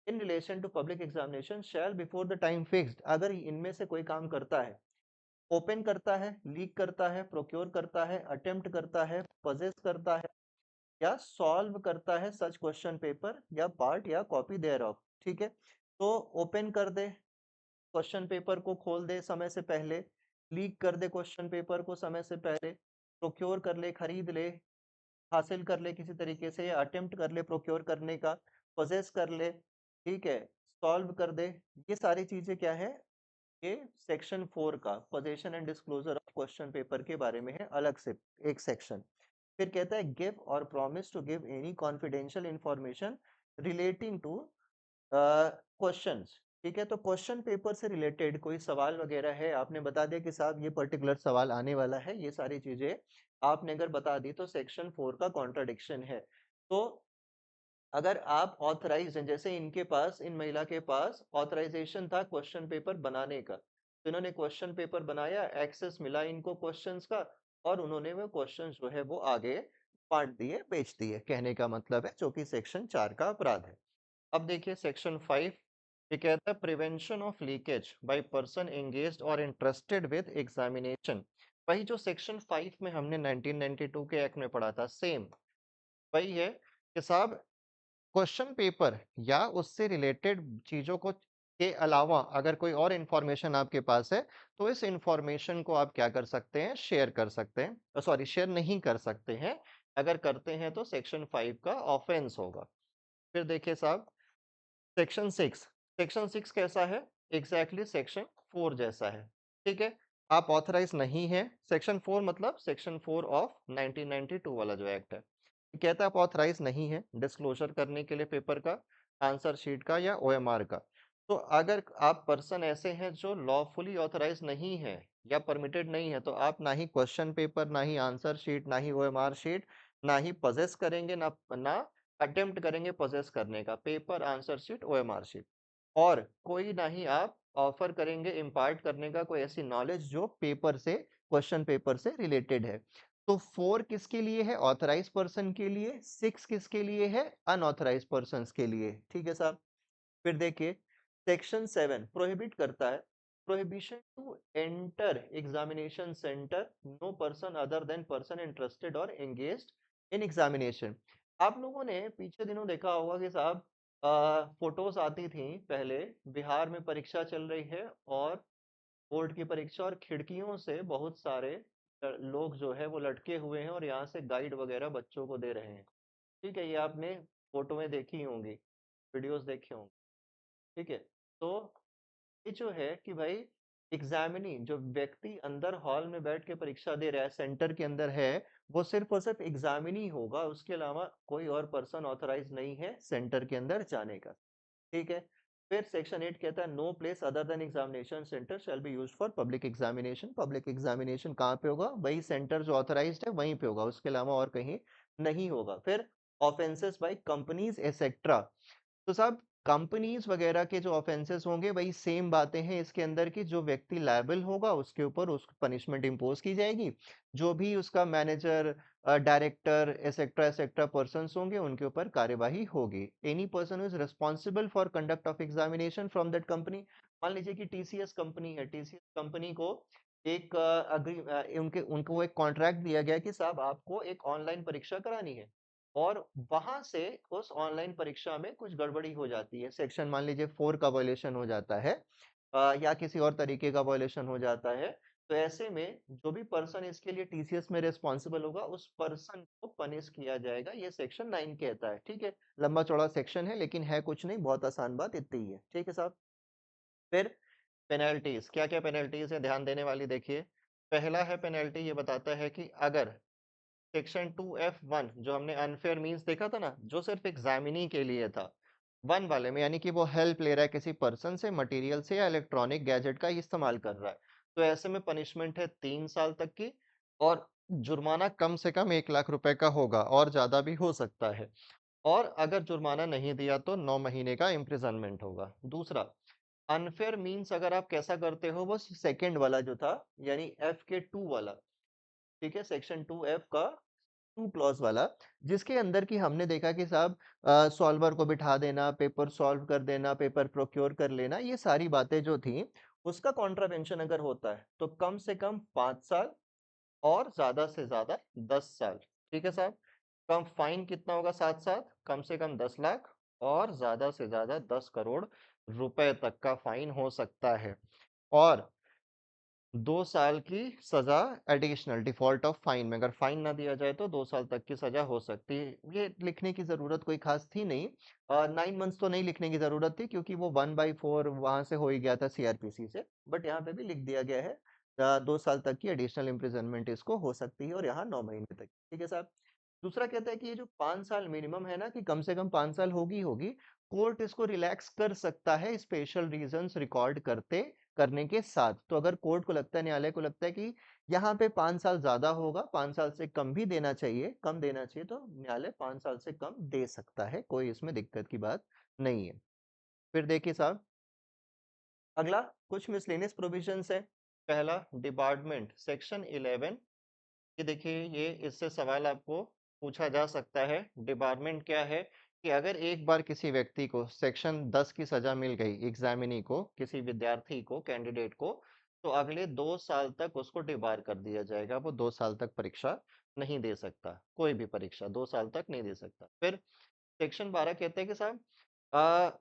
in relation to public examination shall before the time fixed, अगर इनमें से कोई काम करता है, ओपन करता है, लीक करता है, प्रोक्योर करता है, अटेम्प्ट करता है, पजेस करता है या सॉल्व करता है सच क्वेश्चन पेपर या पार्ट या कॉपी देयर ऑफ। ठीक है, तो ओपन कर दे, क्वेश्चन पेपर को खोल दे समय से पहले, लीक कर दे क्वेश्चन पेपर को समय से पहले, प्रोक्योर कर ले, खरीद ले, हासिल कर ले किसी तरीके से, या अटेम्प्ट कर ले प्रोक्योर करने का, पोजेस कर ले, ठीक है, सॉल्व कर दे, ये सारी चीजें क्या है, ये सेक्शन 4 का possession and disclosure of question paper के बारे में है, अलग से एक सेक्शन। फिर कहता है गिव और promise to give any confidential information relating to questions. ठीक है, तो क्वेश्चन पेपर से रिलेटेड कोई सवाल वगैरह है, आपने बता दिया कि साहब ये पर्टिकुलर सवाल आने वाला है, ये सारी चीजें आपने अगर बता दी तो सेक्शन 4 का कॉन्ट्राडिक्शन है। तो अगर आप ऑथराइज हैं, जैसे इनके पास, इन महिला के पास ऑथराइजेशन था क्वेश्चन पेपर बनाने का, तो इन्होंने क्वेश्चन पेपर बनाया, एक्सेस मिला इनको क्वेश्चंस का, और उन्होंने वो क्वेश्चंस जो है वो आगे बांट दिए, बेच दिए, कहने का मतलब है, जो कि सेक्शन 4 का अपराध है। अब देखिए सेक्शन 5, ये कहता है prevention of leakage by person engaged और इंटरेस्टेड विद एग्जामिनेशन। वही जो सेक्शन 5 में हमने 1992 के एक्ट में पढ़ा था, सेम वही है कि साहब क्वेश्चन पेपर या उससे रिलेटेड चीज़ों को के अलावा अगर कोई और इंफॉर्मेशन आपके पास है, तो इस इंफॉर्मेशन को आप क्या कर सकते हैं, शेयर कर सकते हैं, सॉरी शेयर नहीं कर सकते हैं। अगर करते हैं तो सेक्शन 5 का ऑफेंस होगा। फिर देखिए साहब सेक्शन 6, सेक्शन 6 कैसा है? एग्जैक्टली सेक्शन 4 जैसा है। ठीक है, आप ऑथराइज नहीं है, सेक्शन 4 मतलब सेक्शन 4 ऑफ 1992 वाला जो एक्ट है, ये कहता है आप ऑथराइज नहीं है डिस्क्लोजर करने के लिए पेपर का, आंसर शीट का या ओएमआर का। तो अगर आप पर्सन ऐसे हैं जो लॉफुली ऑथराइज नहीं है या परमिटेड नहीं है, तो आप ना ही क्वेश्चन पेपर, ना ही आंसर शीट, ना ही ओएमआर शीट, ना ही पजेस करेंगे, ना ना अटेम्प्ट करेंगे पोजेस करने का, paper, answer sheet, OMR sheet, और कोई ना ही आप ऑफर करेंगे इम्पार्ट करने का कोई ऐसी नॉलेज जो पेपर से, क्वेश्चन पेपर से रिलेटेड है। तो 4 किसके लिए है? ऑथराइज पर्सन के लिए। 6 किसके लिए है? अनऑथराइज पर्सन के लिए। ठीक है साहब, फिर देखिए सेक्शन 7 प्रोहिबिट करता है, prohibition to enter examination centre no person other than person interested और एंगेज्ड इन एग्जामिनेशन। आप लोगों ने पीछे दिनों देखा होगा कि साहब फोटोज आती थी पहले, बिहार में परीक्षा चल रही है और बोर्ड की परीक्षा, और खिड़कियों से बहुत सारे लोग जो है वो लटके हुए हैं और यहाँ से गाइड वगैरह बच्चों को दे रहे हैं। ठीक है, ये आपने फोटो में देखी होंगी, वीडियोस देखे होंगे। ठीक है, तो ये जो है कि भाई एग्जामिनी जो व्यक्ति अंदर हॉल में बैठ के परीक्षा दे रहा है, सेंटर के अंदर है, वो सिर्फ और सिर्फ एग्जामिनी होगा, उसके अलावा कोई और पर्सन ऑथराइज नहीं है सेंटर के अंदर जाने का। ठीक है, फिर सेक्शन 8 कहता है no place other than examination centre shall be used for public examination. Public examination कहाँ पे होगा? वही सेंटर जो ऑथराइज्ड है वहीं पे होगा, उसके अलावा और कहीं नहीं होगा। फिर ऑफेंसेस बाय कंपनीज एसेट्रा, तो साहब कंपनीज वगैरह के जो ऑफेंसेस होंगे वही सेम बातें हैं इसके अंदर की, जो व्यक्ति लायबल होगा उसके ऊपर उस पनिशमेंट इंपोज की जाएगी, जो भी उसका manager, director etcetera etcetera persons होंगे उनके ऊपर कार्यवाही होगी। Any person is responsible for conduct of examination from that company. मान लीजिए कि टीसीएस कंपनी है, टीसीएस कंपनी को एक उनके उनको एक कॉन्ट्रैक्ट दिया गया कि साहब आपको एक ऑनलाइन परीक्षा करानी है, और वहां से उस ऑनलाइन परीक्षा में कुछ गड़बड़ी हो जाती है, सेक्शन मान लीजिए 4 का वायलेशन हो जाता है, या किसी और तरीके का वायलेशन हो जाता है, तो ऐसे में जो भी पर्सन इसके लिए टीसीएस में रिस्पॉन्सिबल होगा उस पर्सन को पनिश किया जाएगा, ये सेक्शन 9 कहता है। ठीक है, लंबा चौड़ा सेक्शन है लेकिन है कुछ नहीं, बहुत आसान बात इतनी ही है। ठीक है साहब। फिर पेनल्टीज, क्या क्या पेनल्टीज है ध्यान देने वाली, देखिए। पहला है पेनल्टी, ये बताता है कि अगर सेक्शन 2F1 जो हमने अनफेयर मींस देखा था ना, जो सिर्फ एग्जामिनी के लिए था, वन वाले में यानी कि वो हेल्प ले रहा है किसी पर्सन से, मटेरियल से या इलेक्ट्रॉनिक गैजेट का इस्तेमाल कर रहा है, तो ऐसे में पनिशमेंट है 3 साल तक की, और जुर्माना कम से कम 1 लाख रुपए का होगा और ज्यादा भी हो सकता है। और अगर जुर्माना नहीं दिया तो 9 महीने का इम्प्रिजनमेंट होगा। दूसरा, अनफेयर मींस अगर आप कैसा करते हो, वो सेकंड वाला जो था, यानी एफ के 2 वाला, ठीक है, सेक्शन 2F का 2 क्लॉज वाला, जिसके अंदर की हमने देखा कि साहब सॉल्वर को बिठा देना, पेपर सॉल्व कर देना, पेपर प्रोक्योर कर लेना, ये सारी बातें जो थी, उसका कॉन्ट्रावेंशन अगर होता है तो कम से कम 5 साल और ज्यादा से ज्यादा 10 साल। ठीक है साहब। कम फाइन कितना होगा, साथ साथ कम से कम 10 लाख और ज्यादा से ज्यादा 10 करोड़ रुपए तक का फाइन हो सकता है। और 2 साल की सजा एडिशनल, डिफॉल्ट ऑफ फाइन में अगर फाइन ना दिया जाए तो 2 साल तक की सजा हो सकती है। ये लिखने की जरूरत कोई खास थी नहीं, 9 मंथ्स तो नहीं लिखने की जरूरत थी क्योंकि वो 1/4 वहां से हो ही गया था सीआरपीसी से, बट यहाँ पे भी लिख दिया गया है 2 साल तक की एडिशनल इम्प्रिजनमेंट इसको हो सकती है, और यहाँ 9 महीने तक। ठीक है साहब। दूसरा कहता है कि ये जो 5 साल मिनिमम है ना, कि कम से कम 5 साल होगी होगी, कोर्ट इसको रिलैक्स कर सकता है स्पेशल रीजंस रिकॉर्ड करने के साथ। तो अगर कोर्ट को लगता है, न्यायालय को लगता है कि यहाँ पे 5 साल ज्यादा होगा, 5 साल से कम भी देना चाहिए, कम देना चाहिए, तो न्यायालय 5 साल से कम दे सकता है, कोई इसमें दिक्कत की बात नहीं है। फिर देखिए साहब, अगला कुछ मिसलेनियस प्रोविजंस है। पहला, डिपार्टमेंट सेक्शन 11, ये देखिए, ये इससे सवाल आपको पूछा जा सकता है। डिबारमेंट क्या है, कि अगर एक बार किसी व्यक्ति को सेक्शन 10 की सजा मिल गई, एग्जामिनी को, किसी विद्यार्थी को, कैंडिडेट को, तो अगले 2 साल तक उसको डिबार कर दिया जाएगा, वो 2 साल तक परीक्षा नहीं दे सकता, कोई भी परीक्षा 2 साल तक नहीं दे सकता। फिर सेक्शन 12 कहते हैं कि साहब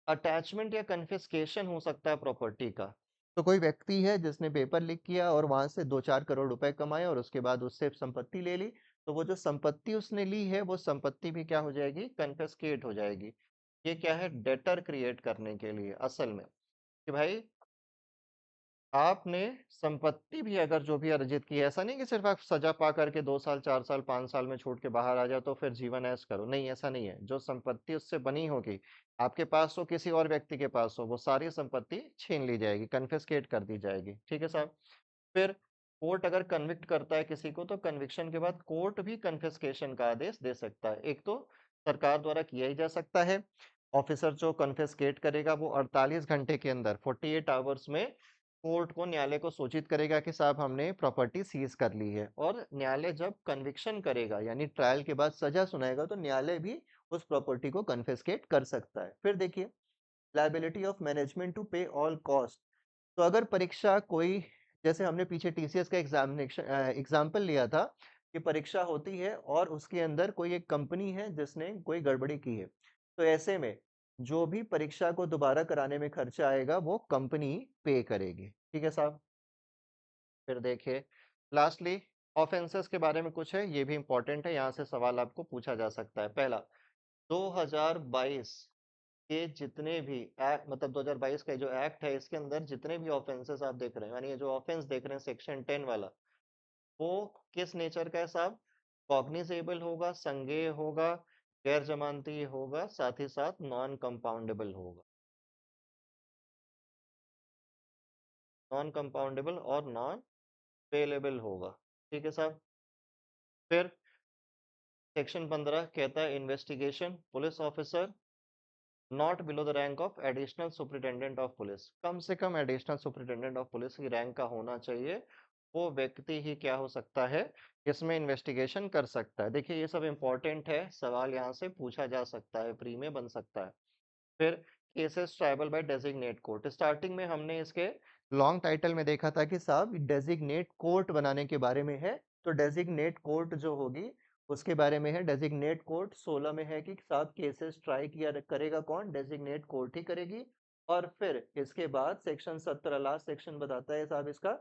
अटैचमेंट या कन्फिस्केशन हो सकता है प्रॉपर्टी का। तो कोई व्यक्ति है जिसने पेपर लीक किया और वहां से 2-4 करोड़ रुपए कमाए और उसके बाद उससे संपत्ति ले ली, तो वो जो संपत्ति उसने ली है वो संपत्ति भी क्या हो जाएगी, कन्फिस्केट हो जाएगी। ये क्या है, डेटर क्रिएट करने के लिए असल में, कि भाई आपने संपत्ति भी अगर जो भी अर्जित की है, ऐसा नहीं कि सिर्फ आप सजा पा करके 2 साल 4 साल 5 साल में छूट के बाहर आ जाओ तो फिर जीवन ऐश करो, नहीं ऐसा नहीं है। जो संपत्ति उससे बनी होगी, आपके पास हो, किसी और व्यक्ति के पास हो, वो सारी संपत्ति छीन ली जाएगी, कन्फिस्केट कर दी जाएगी। ठीक है साहब। फिर कोर्ट अगर कन्विक्ट करता है किसी को, तो कन्विक्शन के बाद कोर्ट भी कन्फिस्केशन का आदेश दे सकता है। एक तो सरकार द्वारा किया ही जा सकता है, ऑफिसर जो कन्फिस्केट करेगा वो 48 घंटे के अंदर, 48 आवर्स में कोर्ट को, न्यायालय को सूचित करेगा कि साहब हमने प्रॉपर्टी सीज कर ली है, और न्यायालय जब कन्विक्शन करेगा यानी ट्रायल के बाद सजा सुनाएगा, तो न्यायालय भी उस प्रॉपर्टी को कन्फिस्केट कर सकता है। फिर देखिए, लायबिलिटी ऑफ मैनेजमेंट टू पे ऑल कॉस्ट। तो अगर परीक्षा कोई, जैसे हमने पीछे टीसीएस का एग्जामिनेशन एग्जाम्पल लिया था, कि परीक्षा होती है और उसके अंदर कोई एक कंपनी है जिसने कोई गड़बड़ी की है, तो ऐसे में जो भी परीक्षा को दोबारा कराने में खर्चा आएगा वो कंपनी पे करेगी। ठीक है साहब। फिर देखिए, लास्टली ऑफेंसेस के बारे में कुछ है, ये भी इंपॉर्टेंट है, यहाँ से सवाल आपको पूछा जा सकता है। पहला, 2022 के जितने भी एक्ट, मतलब 2022 का जो एक्ट है, इसके अंदर जितने भी ऑफेंसेस आप देख रहे हैं, यानी ये जो ऑफेंस देख रहे हैं सेक्शन 10 वाला, वो किस नेचर का है साहब, कॉग्निजेबल होगा, संज्ञेय होगा, गैर जमानती होगा, साथ ही साथ नॉन कंपाउंडेबल होगा। नॉन कंपाउंडेबल और नॉन पेलेबल होगा। ठीक है साहब। फिर सेक्शन 15 कहता है, investigation police officer not below the rank of additional superintendent of police, कम से कम एडिशनल सुपरिटेंडेंट ऑफ पुलिस की रैंक का होना चाहिए, वो व्यक्ति ही क्या हो सकता है, इसमें इन्वेस्टिगेशन कर सकता है। देखिए ये सब इंपॉर्टेंट है, सवाल यहाँ से पूछा जा सकता है, प्री में बन सकता है। फिर cases tribal bye designate court, starting में हमने इसके लॉन्ग टाइटल में देखा था कि साहब डेजिग्नेट कोर्ट बनाने के बारे में है, तो डेजिग्नेट कोर्ट जो होगी उसके बारे में है डेजिग्नेट कोर्ट। 16 में है कि साहब केसेस ट्राई किया करेगा कौन, डेजिग्नेट कोर्ट ही करेगी। और फिर इसके बाद सेक्शन 17 लास्ट सेक्शन बताता है साहब इसका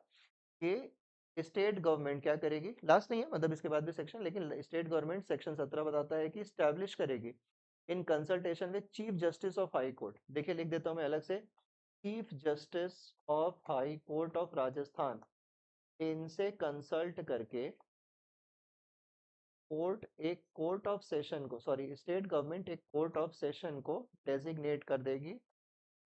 कि स्टेट गवर्नमेंट क्या करेगी, लास्ट नहीं है मतलब इसके बाद भी सेक्शन, लेकिन स्टेट गवर्नमेंट सेक्शन 17 बताता है कि स्टैब्लिश करेगी in consultation with chief justice of high court. देखिए लिख देता हूं मैं अलग से, chief justice of high court of Rajasthan, इनसे कंसल्ट करके कोर्ट एक कोर्ट ऑफ सेशन को, सॉरी स्टेट गवर्नमेंट एक कोर्ट ऑफ सेशन को डेजिग्नेट कर देगी।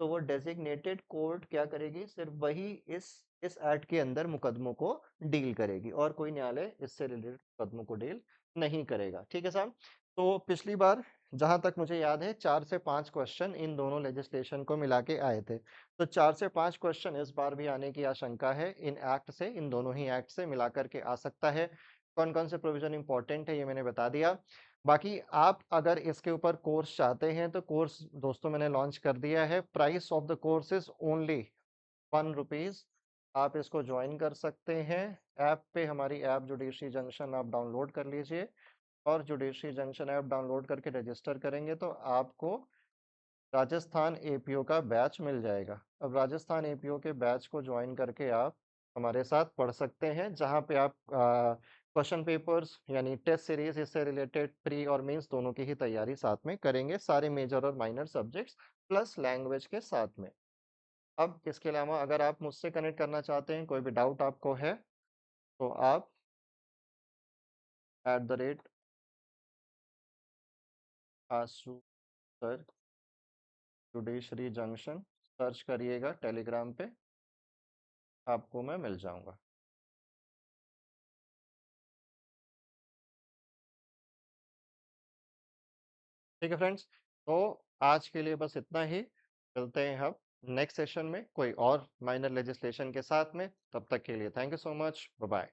तो वो डेजिग्नेटेड कोर्ट क्या करेगी, सिर्फ वही इस एक्ट के अंदर मुकदमों को डील करेगी और कोई न्यायालय इससे रिलेटेड मुकदमों को डील नहीं करेगा। ठीक है साहब। तो पिछली बार जहां तक मुझे याद है 4 से 5 क्वेश्चन इन दोनों लेजिस्लेशन को मिला के आए थे। तो 4 से 5 क्वेश्चन इस बार भी आने की आशंका है इन एक्ट से, इन दोनों ही एक्ट से मिला करके आ सकता है। कौन कौन से प्रोविजन इंपॉर्टेंट है ये मैंने बता दिया। बाकी आप अगर इसके ऊपर कोर्स चाहते हैं तो कोर्स दोस्तों मैंने लॉन्च कर दिया है। Price of the course is only ₹1। आप इसको ज्वाइन कर सकते हैं। ऐप पे हमारी ऐप जुडिशरी जंक्शन आप डाउनलोड कर लीजिए और जुडिशरी जंक्शन ऐप डाउनलोड करके रजिस्टर करेंगे तो आपको राजस्थान एपीओ का बैच मिल जाएगा। अब राजस्थान एपीओ के बैच को ज्वाइन करके आप हमारे साथ पढ़ सकते हैं, जहाँ पे आप क्वेश्चन पेपर्स यानी टेस्ट सीरीज इससे रिलेटेड प्री और मेंस दोनों की ही तैयारी साथ में करेंगे, सारे मेजर और माइनर सब्जेक्ट्स प्लस लैंग्वेज के साथ में। अब इसके अलावा अगर आप मुझसे कनेक्ट करना चाहते हैं, कोई भी डाउट आपको है, तो आप @आशु सर जुडिशरी जंक्शन सर्च करिएगा टेलीग्राम पे, आपको मैं मिल जाऊंगा। ठीक है फ्रेंड्स, तो आज के लिए बस इतना ही। मिलते हैं हम नेक्स्ट सेशन में कोई और माइनर लेजिस्लेशन के साथ में। तब तक के लिए thank you so much, bye bye.